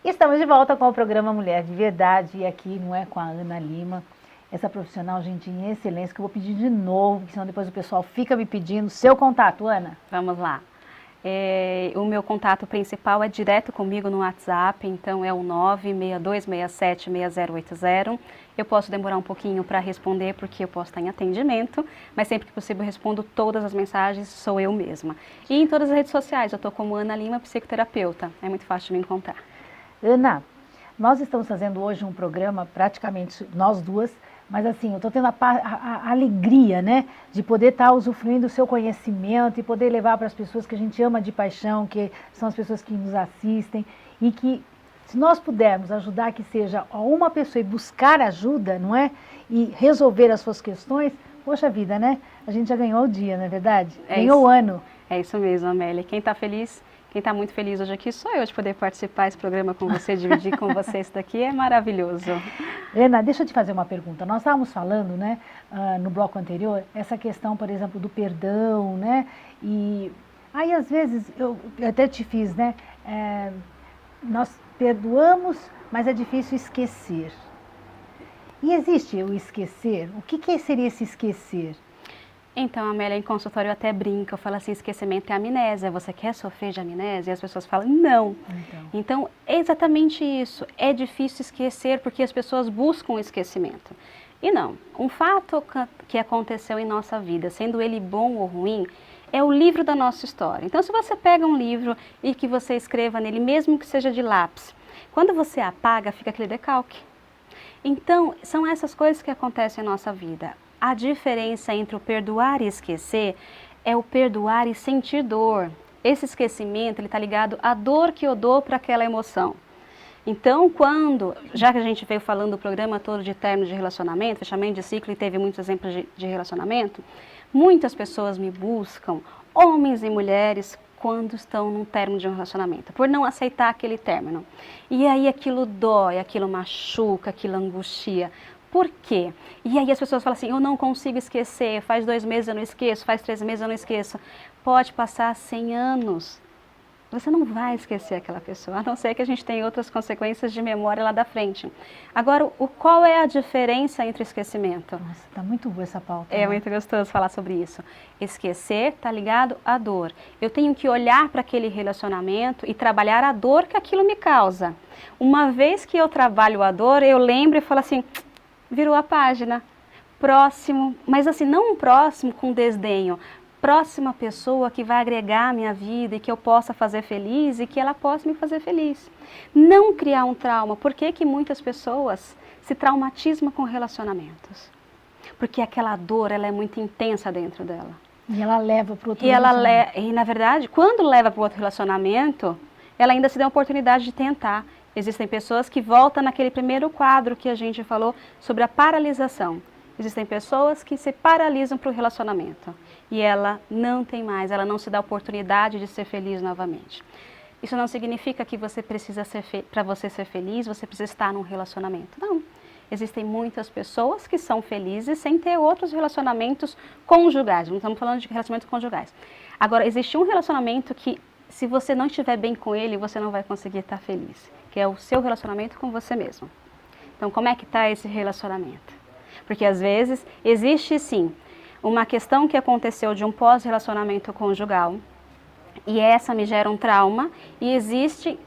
Estamos de volta com o programa Mulher de Verdade e aqui não é com a Ana Lima, essa profissional, gente, em excelência, que eu vou pedir de novo, porque senão depois o pessoal fica me pedindo seu contato, Ana. Vamos lá. O meu contato principal é direto comigo no WhatsApp, então é o 962676080. Eu posso demorar um pouquinho para responder, porque eu posso estar em atendimento, mas sempre que possível eu respondo todas as mensagens, sou eu mesma. E em todas as redes sociais, eu estou como Ana Lima, psicoterapeuta, é muito fácil de me encontrar. Ana, nós estamos fazendo hoje um programa, praticamente nós duas, mas assim, eu estou tendo a alegria, né, de poder estar usufruindo do seu conhecimento e poder levar para as pessoas que a gente ama de paixão, que são as pessoas que nos assistem e que Se nós pudermos ajudar que seja uma pessoa e buscar ajuda, não é? E resolver as suas questões, poxa vida, né? A gente já ganhou o dia, não é verdade? Ganhou o ano. É isso mesmo, Amélia. Quem está feliz, quem está muito feliz hoje aqui, sou eu de poder participar desse programa com você, dividir com você isso daqui, é maravilhoso. Helena, deixa eu te fazer uma pergunta. Nós estávamos falando, né, no bloco anterior, essa questão, por exemplo, do perdão, né? E aí, às vezes, eu até te fiz, né? Nós perdoamos, mas é difícil esquecer. E existe o esquecer? O que seria esse esquecer? Então, Amélia, em consultório eu até brinco, eu falo assim, esquecimento é amnésia, você quer sofrer de amnésia? E as pessoas falam, não. Então, é exatamente isso, é difícil esquecer porque as pessoas buscam o esquecimento. E não, um fato que aconteceu em nossa vida, sendo ele bom ou ruim, é o livro da nossa história. Então, se você pega um livro e que você escreva nele, mesmo que seja de lápis, quando você apaga, fica aquele decalque. Então, são essas coisas que acontecem em nossa vida. A diferença entre o perdoar e esquecer é o perdoar e sentir dor. Esse esquecimento, ele está ligado à dor que eu dou para aquela emoção. Então, já que a gente veio falando o programa todo de término de relacionamento, fechamento de ciclo e teve muitos exemplos de relacionamento, muitas pessoas me buscam, homens e mulheres, quando estão num término de um relacionamento, por não aceitar aquele término. E aí aquilo dói, aquilo machuca, aquilo angustia. Por quê? E aí as pessoas falam assim, eu não consigo esquecer, faz 2 meses eu não esqueço, faz 3 meses eu não esqueço. Pode passar 100 anos. Você não vai esquecer aquela pessoa, a não ser que a gente tenha outras consequências de memória lá da frente. Agora, qual é a diferença entre esquecimento? Nossa, tá muito boa essa pauta. É muito gostoso falar sobre isso. Esquecer está ligado à dor. Eu tenho que olhar para aquele relacionamento e trabalhar a dor que aquilo me causa. Uma vez que eu trabalho a dor, eu lembro e falo assim, virou a página, próximo, mas assim, não um próximo com desdenho, próxima pessoa que vai agregar a minha vida e que eu possa fazer feliz e que ela possa me fazer feliz. Não criar um trauma. Por que que muitas pessoas se traumatizam com relacionamentos? Porque aquela dor, ela é muito intensa dentro dela. E ela leva para o outro relacionamento. E na verdade, quando leva para o outro relacionamento, ela ainda se dá a oportunidade de tentar. Existem pessoas que voltam naquele primeiro quadro que a gente falou sobre a paralisação. Existem pessoas que se paralisam para o relacionamento e ela não tem mais, ela não se dá a oportunidade de ser feliz novamente. Isso não significa que você precisa para você ser feliz, você precisa estar num relacionamento. Não. Existem muitas pessoas que são felizes sem ter outros relacionamentos conjugais. Não estamos falando de relacionamentos conjugais. Agora, existe um relacionamento que, se você não estiver bem com ele, você não vai conseguir estar feliz, que é o seu relacionamento com você mesmo. Então, como é que está esse relacionamento? Porque, às vezes, existe, sim, uma questão que aconteceu de um pós-relacionamento conjugal, e essa me gera um trauma, e existe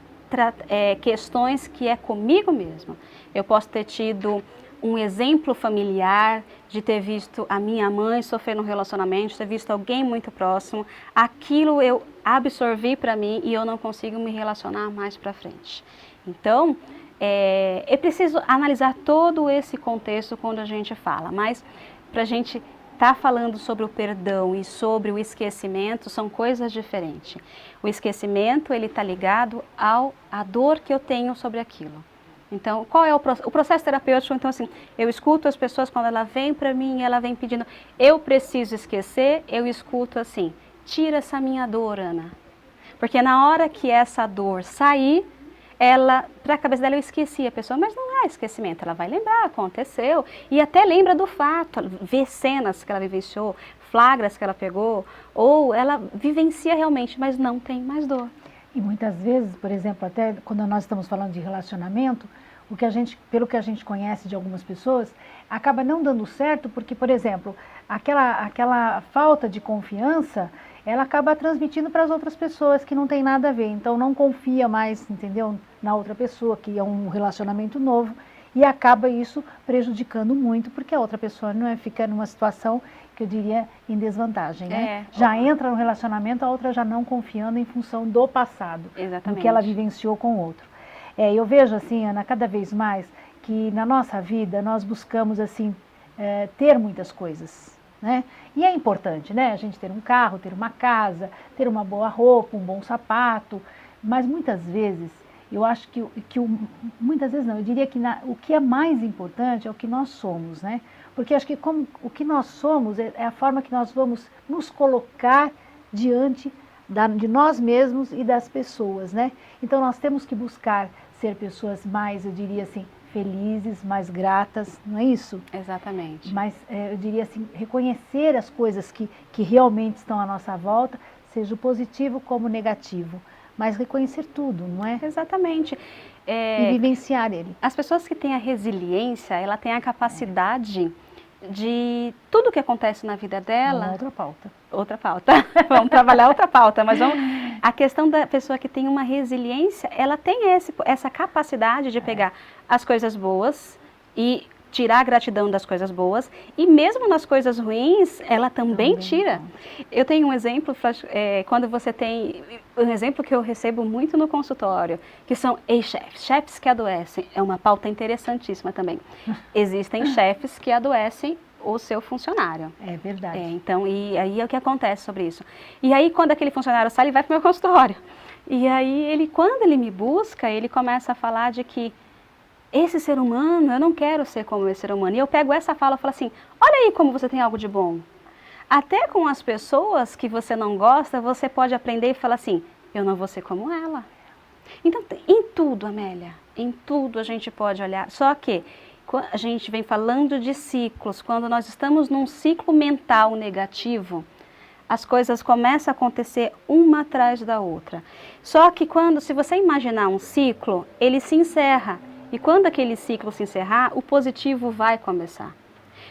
questões que é comigo mesma. Eu posso ter tido um exemplo familiar de ter visto a minha mãe sofrer num relacionamento, de ter visto alguém muito próximo, aquilo eu absorvi para mim e eu não consigo me relacionar mais para frente. Então, é preciso analisar todo esse contexto quando a gente fala, mas para a gente estar falando sobre o perdão e sobre o esquecimento são coisas diferentes. O esquecimento, ele está ligado à dor que eu tenho sobre aquilo. Então, qual é o processo terapêutico? Então, assim, eu escuto as pessoas quando ela vem para mim, ela vem pedindo, eu preciso esquecer, eu escuto assim, tira essa minha dor, Ana. Porque na hora que essa dor sair, para a cabeça dela eu esqueci a pessoa, mas não é esquecimento, ela vai lembrar, aconteceu, e até lembra do fato, vê cenas que ela vivenciou, flagras que ela pegou, ou ela vivencia realmente, mas não tem mais dor. E muitas vezes, por exemplo, até quando nós estamos falando de relacionamento, pelo que a gente conhece de algumas pessoas, acaba não dando certo porque, por exemplo, aquela falta de confiança, ela acaba transmitindo para as outras pessoas que não tem nada a ver. Então não confia mais, entendeu, na outra pessoa, que é um relacionamento novo, e acaba isso prejudicando muito, porque a outra pessoa fica numa situação que eu diria em desvantagem, né? Já entra no relacionamento, a outra já não confiando em função do passado, do que ela vivenciou com o outro. Eu vejo assim, Ana, cada vez mais que na nossa vida nós buscamos assim ter muitas coisas, né? E é importante, né? A gente ter um carro, ter uma casa, ter uma boa roupa, um bom sapato, mas muitas vezes Eu acho muitas vezes não, eu diria que o que é mais importante é o que nós somos, né? Porque acho que o que nós somos é a forma que nós vamos nos colocar diante de nós mesmos e das pessoas, né? Então nós temos que buscar ser pessoas mais, eu diria assim, felizes, mais gratas, não é isso? Exatamente. Mas eu diria assim, reconhecer as coisas que realmente estão à nossa volta, seja o positivo como o negativo, mas reconhecer tudo, não é? Exatamente. E vivenciar ele. As pessoas que têm a resiliência, ela tem a capacidade de tudo que acontece na vida dela. Uma outra pauta. Outra pauta. Vamos trabalhar outra pauta, mas a questão da pessoa que tem uma resiliência, ela tem essa capacidade de pegar as coisas boas e tirar a gratidão das coisas boas, e mesmo nas coisas ruins, ela também tira. Eu tenho um exemplo, quando você tem, um exemplo que eu recebo muito no consultório, que são ex-chefes, chefes que adoecem, é uma pauta interessantíssima também. Existem chefes que adoecem o seu funcionário. É verdade. Então, e aí é o que acontece sobre isso. E aí, quando aquele funcionário sai, ele vai para o meu consultório. E aí, quando ele me busca, ele começa a falar de que esse ser humano, eu não quero ser como esse ser humano. E eu pego essa fala e falo assim, olha aí como você tem algo de bom. Até com as pessoas que você não gosta, você pode aprender e falar assim, eu não vou ser como ela. Então, em tudo, Amélia, em tudo a gente pode olhar. Só que a gente vem falando de ciclos. Quando nós estamos num ciclo mental negativo, as coisas começam a acontecer uma atrás da outra. Só que se você imaginar um ciclo, ele se encerra. E quando aquele ciclo se encerrar, o positivo vai começar.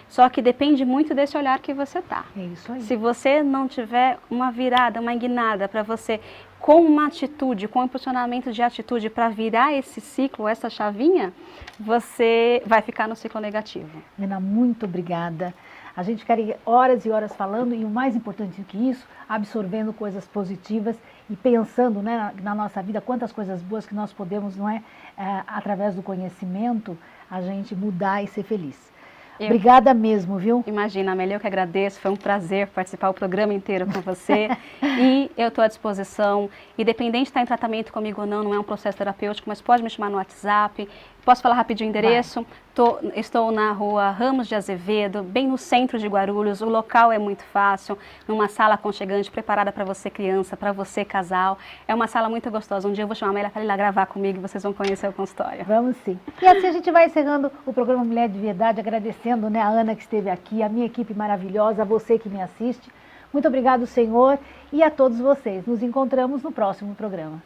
Só que depende muito desse olhar que você está. É isso aí. Se você não tiver uma virada, uma guinada para você, com uma atitude, com um impulsionamento de atitude para virar esse ciclo, essa chavinha, você vai ficar no ciclo negativo. Ana, muito obrigada. A gente ficaria horas e horas falando e o mais importante que isso, absorvendo coisas positivas e pensando, né, na nossa vida, quantas coisas boas que nós podemos, não é, através do conhecimento, a gente mudar e ser feliz. Obrigada mesmo, viu? Imagina, Amélia, eu que agradeço, foi um prazer participar o programa inteiro com você e eu estou à disposição, independente de estar em tratamento comigo ou não, não é um processo terapêutico, mas pode me chamar no WhatsApp, posso falar rapidinho o endereço? Estou na rua Ramos de Azevedo, bem no centro de Guarulhos, o local é muito fácil, numa sala aconchegante, preparada para você criança, para você casal, é uma sala muito gostosa, um dia eu vou chamar a Amélia para ir lá gravar comigo e vocês vão conhecer o consultório. Vamos sim. E assim a gente vai encerrando o programa Mulher de Verdade, agradecendo, né, a Ana que esteve aqui, a minha equipe maravilhosa, a você que me assiste. Muito obrigado, Senhor, e a todos vocês. Nos encontramos no próximo programa.